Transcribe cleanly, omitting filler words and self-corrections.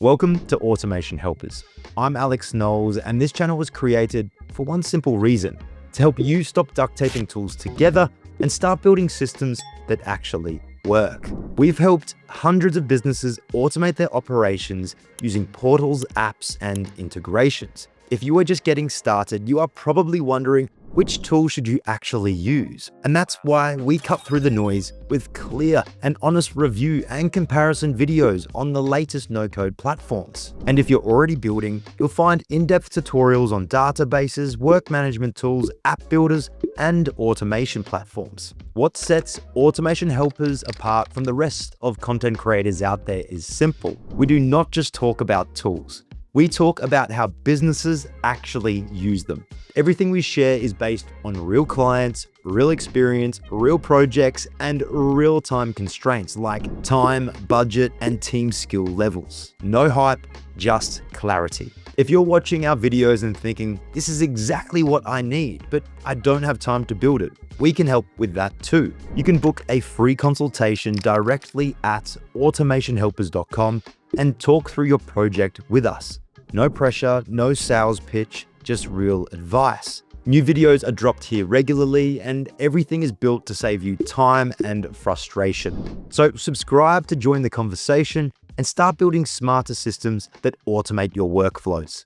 Welcome to Automation Helpers. I'm Alex Knowles, and this channel was created for one simple reason: to help you stop duct taping tools together and start building systems that actually work. We've helped hundreds of businesses automate their operations using portals, apps, and integrations. If you are just getting started, you are probably wondering, which tool should you actually use? And that's why we cut through the noise with clear and honest review and comparison videos on the latest no-code platforms. And if you're already building, you'll find in-depth tutorials on databases, work management tools, app builders, and automation platforms. What sets Automation Helpers apart from the rest of content creators out there is simple. We do not just talk about tools. We talk about how businesses actually use them. Everything we share is based on real clients, real experience, real projects, and real-time constraints like time, budget, and team skill levels. No hype, just clarity. If you're watching our videos and thinking, this is exactly what I need, but I don't have time to build it, we can help with that too. You can book a free consultation directly at automationhelpers.com and talk through your project with us. No pressure, no sales pitch, just real advice. New videos are dropped here regularly, and everything is built to save you time and frustration. So subscribe to join the conversation and start building smarter systems that automate your workflows.